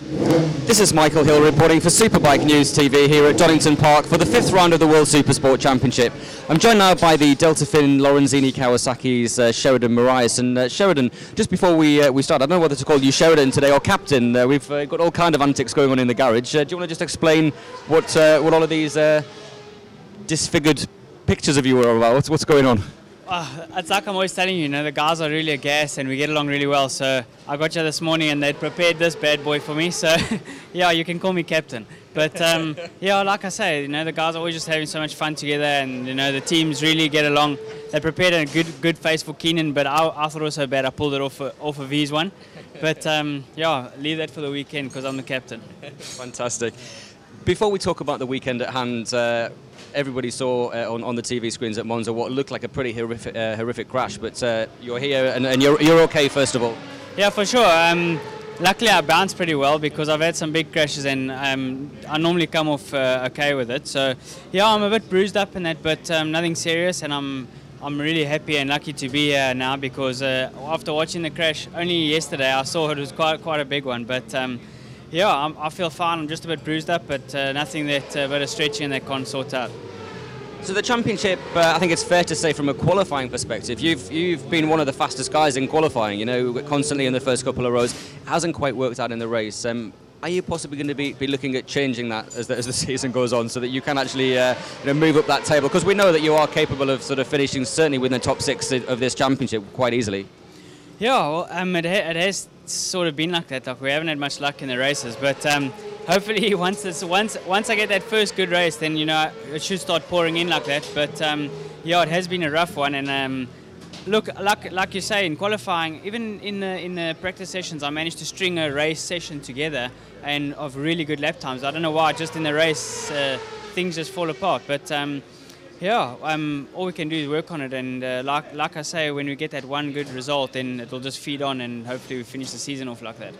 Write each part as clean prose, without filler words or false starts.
This is Michael Hill reporting for Superbike News TV here at Donington Park for the 5th round of the World Supersport Championship. I'm joined now by the DeltaFin Lorenzini Kawasaki's Sheridan Morais. And Sheridan, just before we start, I don't know whether to call you Sheridan today or Captain. We've got all kind of antics going on in the garage. Do you want to just explain what all of these disfigured pictures of you are about? What's going on? It's like I'm always telling you, the guys are really a gas and we get along really well. So I got you this morning and they'd prepared this bad boy for me. So yeah, you can call me Captain. But yeah, like I say, the guys are always just having so much fun together, and the teams really get along. They prepared a good face for Keenan, but I thought it was so bad I pulled it off of his one. But yeah, leave that for the weekend because I'm the captain. Fantastic. Before we talk about the weekend at hand, everybody saw on the TV screens at Monza what looked like a pretty horrific crash, but you're here and you're okay, first of all. Yeah, for sure. Luckily I bounced pretty well because I've had some big crashes, and I normally come off okay with it. So yeah, I'm a bit bruised up in that, but nothing serious, and I'm really happy and lucky to be here now because after watching the crash only yesterday, I saw it was quite a big one. But yeah, I feel fine. I'm just a bit bruised up, but nothing that a bit of stretching that can't sort out. So the championship, I think it's fair to say from a qualifying perspective, you've been one of the fastest guys in qualifying, constantly in the first couple of rows. It hasn't quite worked out in the race. Are you possibly going to be looking at changing that as the season goes on so that you can actually move up that table? Because we know that you are capable of sort of finishing certainly within the top 6 of this championship quite easily. Yeah, well, it has sort of been like that. Like, we haven't had much luck in the races, but hopefully once I get that first good race, then it should start pouring in like that. But yeah, it has been a rough one, and look, like you say, in qualifying, even in the practice sessions, I managed to string a race session together and of really good lap times. I don't know why, just in the race things just fall apart. But yeah, all we can do is work on it, and like I say, when we get that one good result, then it'll just feed on, and hopefully we finish the season off like that.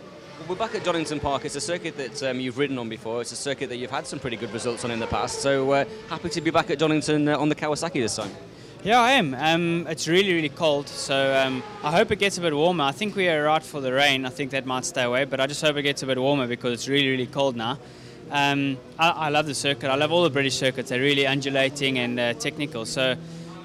We're back at Donington Park. It's a circuit that you've ridden on before. It's a circuit that you've had some pretty good results on in the past. So happy to be back at Donington on the Kawasaki this time. Yeah, I am. It's really cold, so I hope it gets a bit warmer. I think we are right for the rain. I think that might stay away, but I just hope it gets a bit warmer because it's really cold now. I love the circuit. I love all the British circuits. They're really undulating and technical. So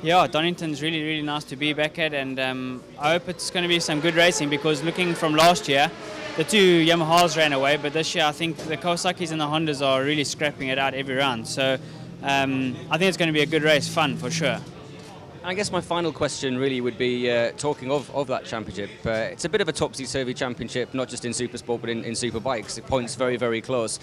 yeah, Donington's really nice to be back at, and I hope it's going to be some good racing because looking from last year, the two Yamahas ran away, but this year I think the Kawasaki's and the Hondas are really scrapping it out every round. So I think it's going to be a good race, fun for sure. I guess my final question really would be talking of that championship. It's a bit of a topsy-turvy championship, not just in Supersport but in Superbikes. The points very close.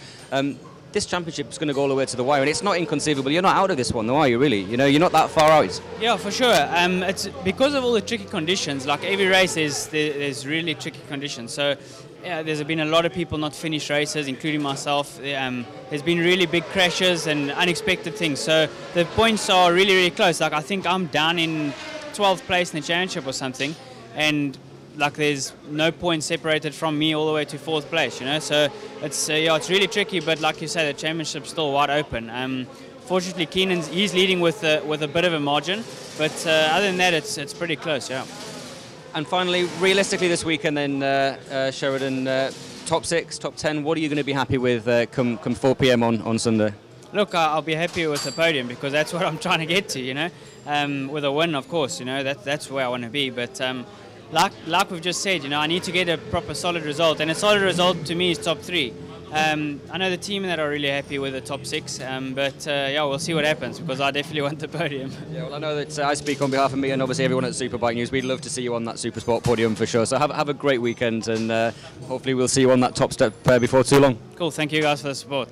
This championship is going to go all the way to the wire, and it's not inconceivable. You're not out of this one, though, are you? Really? You're not that far out. Yeah, for sure. It's because of all the tricky conditions. Like every race, there's really tricky conditions. So yeah, there's been a lot of people not finish races, including myself. There's been really big crashes and unexpected things. So the points are really close. Like I think I'm down in 12th place in the championship or something, and like there's no points separated from me all the way to 4th place. So it's it's really tricky. But like you say, the championship's still wide open. Fortunately, he's leading with a bit of a margin, but other than that, it's pretty close. Yeah. And finally, realistically this weekend then, Sheridan, top 6, top 10, what are you going to be happy with come 4 p.m. on Sunday? Look, I'll be happy with the podium because that's what I'm trying to get to, with a win, of course, that's where I want to be. But like we've just said, I need to get a proper solid result, and a solid result to me is top 3. I know the team that are really happy with the top 6, but yeah, we'll see what happens because I definitely want the podium. Yeah, well, I know that I speak on behalf of me and obviously everyone at Superbike News. We'd love to see you on that Supersport podium for sure. So have a great weekend, and hopefully we'll see you on that top step before too long. Cool, thank you guys for the support.